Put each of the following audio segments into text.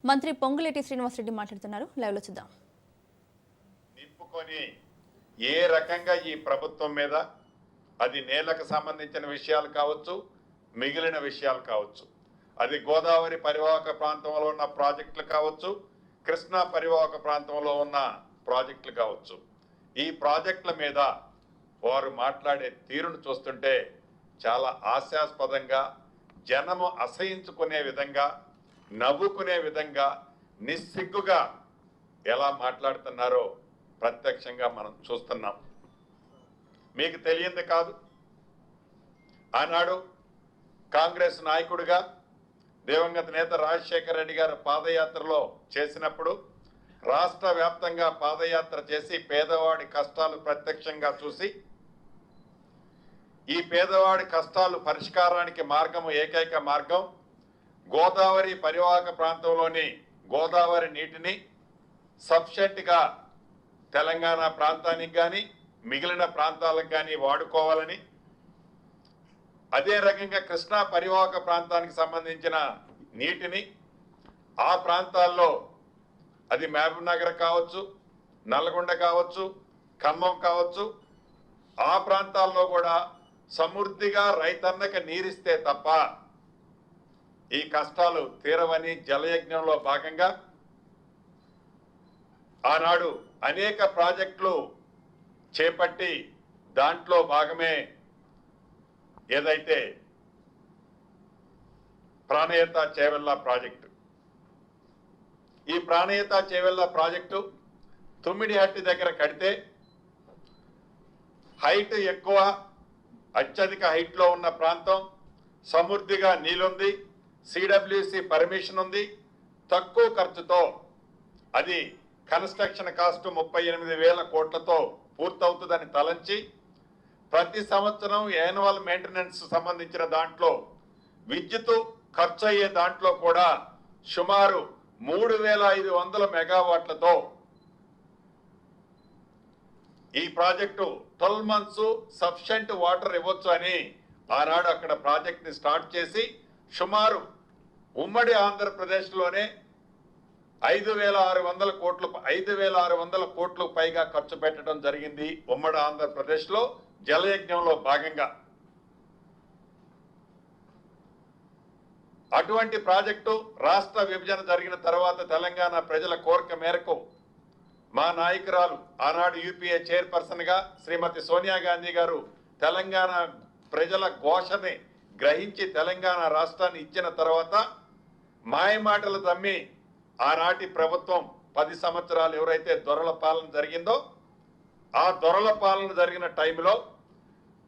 మంత్రి పొంగులేటి శ్రీనివాసరెడ్డి మాట్లాడుతున్నారు. లైవ్ లో చూద్దాం. నింపుకొని ఏ రకంగా ఈ ప్రభుత్వం మీద అది నేలకు సంబంధించిన విషయాలు కావచ్చు, మిగిలిన విషయాలు కావచ్చు, అది గోదావరి పరివాహక ప్రాంతంలో ఉన్న ప్రాజెక్టులు కావచ్చు, కృష్ణా పరివాహక ప్రాంతంలో ఉన్న ప్రాజెక్టులు కావచ్చు, ఈ ప్రాజెక్టుల మీద వారు మాట్లాడే తీరును చూస్తుంటే చాలా హాస్యాస్పదంగా, జనము అసహించుకునే విధంగా, నవ్వుకునే విధంగా, నిస్సిగ్గుగా ఎలా మాట్లాడుతున్నారో ప్రత్యక్షంగా మనం చూస్తున్నాం. మీకు తెలియంది కాదు, ఆనాడు కాంగ్రెస్ నాయకుడిగా దివంగత నేత రాజశేఖర రెడ్డి గారు పాదయాత్రలో చేసినప్పుడు రాష్ట్ర వ్యాప్తంగా పాదయాత్ర చేసి పేదవాడి కష్టాలు ప్రత్యక్షంగా చూసి ఈ పేదవాడి కష్టాలు పరిష్కారానికి మార్గము, ఏకైక మార్గం గోదావరి పరివాహక ప్రాంతంలోని గోదావరి నీటిని సఫిషియెంట్గా తెలంగాణ ప్రాంతానికి కానీ మిగిలిన ప్రాంతాలకు కానీ వాడుకోవాలని, అదే రకంగా కృష్ణా పరివాహక ప్రాంతానికి సంబంధించిన నీటిని ఆ ప్రాంతాల్లో అది మహబూబ్ నగర్ కావచ్చు, నల్గొండ కావచ్చు, ఖమ్మం కావచ్చు, ఆ ప్రాంతాల్లో కూడా సమృద్ధిగా రైతన్నకి నీరిస్తే తప్ప ఈ కష్టాలు తీరవని జలయజ్ఞంలో భాగంగా ఆనాడు అనేక ప్రాజెక్టులు చేపట్టి దాంట్లో భాగమే ఏదైతే ప్రాణహిత చేవెళ్ళ ప్రాజెక్టు. ఈ ప్రాణహిత చేవెళ్ళ ప్రాజెక్టు తుమ్మిడిహట్టి దగ్గర కడితే హైట్ ఎక్కువ, అత్యధిక హైట్లో ఉన్న ప్రాంతం, సమృద్ధిగా నీళ్ళుంది, సిడబ్ల్యూసి పర్మిషన్ ఉంది, తక్కువ ఖర్చుతో అది కన్స్ట్రక్షన్ కాస్ట్ 38,000 కోట్లతో పూర్తవుతుందని తలంచి ప్రతి సంవత్సరం యాన్యువల్ మెయింటెనెన్స్ సంబంధించిన దాంట్లో విద్యుత్ ఖర్చు అయ్యే దాంట్లో కూడా సుమారు 3,500 మెగావాట్లతో ఈ ప్రాజెక్టు 12 months సఫిషియెంట్ వాటర్ ఇవ్వచ్చు అని ఆనాడు అక్కడ ప్రాజెక్ట్ ని స్టార్ట్ చేసి సుమారు ఉమ్మడి ఆంధ్రప్రదేశ్లోనే 5,600 కోట్లు పైగా ఖర్చు పెట్టడం జరిగింది. ఉమ్మడి ఆంధ్రప్రదేశ్లో జలయజ్ఞంలో భాగంగా అటువంటి ప్రాజెక్టు రాష్ట్ర విభజన జరిగిన తర్వాత తెలంగాణ ప్రజల కోరిక మేరకు మా నాయకురాలు ఆనాడు యూపీఏ చైర్పర్సన్ గా శ్రీమతి సోనియా గాంధీ గారు తెలంగాణ ప్రజల ఘోషని గ్రహించి తెలంగాణ రాష్ట్రాన్ని ఇచ్చిన తర్వాత మాయమాటలు తమ్మి ఆనాటి ప్రభుత్వం 10 సంవత్సరాలు ఎవరైతే దొరల పాలన జరిగిందో ఆ దొరల పాలన జరిగిన టైంలో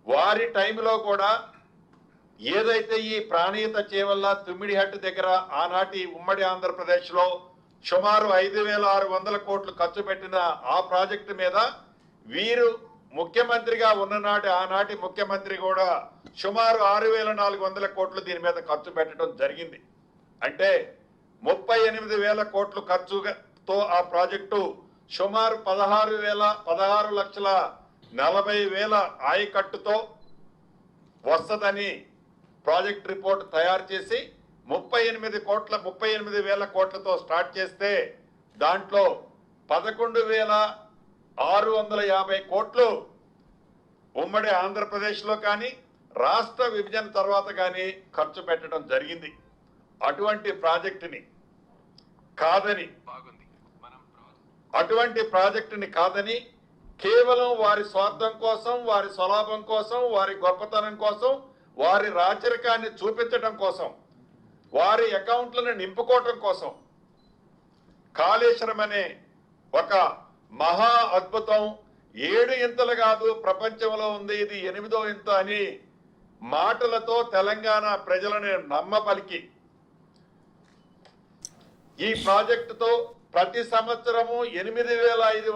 వారి టైంలో కూడా ఏదైతే ఈ ప్రాణహిత చేవెళ్ళ తుమ్మిడిహట్టు దగ్గర ఆనాటి ఉమ్మడి ఆంధ్రప్రదేశ్లో సుమారు 5,600 కోట్లు ఖర్చు పెట్టిన ఆ ప్రాజెక్టు మీద వీరు ముఖ్యమంత్రిగా ఉన్ననాటి ఆనాటి ముఖ్యమంత్రి కూడా సుమారు 6,400 కోట్లు దీని మీద ఖర్చు పెట్టడం జరిగింది. అంటే 38,000 కోట్లు ఖర్చుతో ఆ ప్రాజెక్టు సుమారు 16,40,000 ఆయకట్టుతో వస్తుందని ప్రాజెక్ట్ రిపోర్ట్ తయారు చేసి 38,000 కోట్లతో స్టార్ట్ చేస్తే దాంట్లో 11,650 కోట్లు ఉమ్మడి ఆంధ్రప్రదేశ్లో కానీ రాష్ట్ర విభజన తర్వాత కానీ ఖర్చు పెట్టడం జరిగింది. అటువంటి ప్రాజెక్టుని కాదని కేవలం వారి స్వార్థం కోసం, వారి స్వలాభం కోసం, వారి గొప్పతనం కోసం, వారి రాచరికాన్ని చూపించడం కోసం, వారి అకౌంట్లను నింపుకోవటం కోసం కాళేశ్వరం అనే ఒక మహా అద్భుతం 7 ఇంతలు కాదు ప్రపంచంలో ఉంది, ఇది 8వ ఇంత అని మాటలతో తెలంగాణ ప్రజలను నమ్మపలికి ఈ ప్రాజెక్టుతో ప్రతి సంవత్సరము 8,500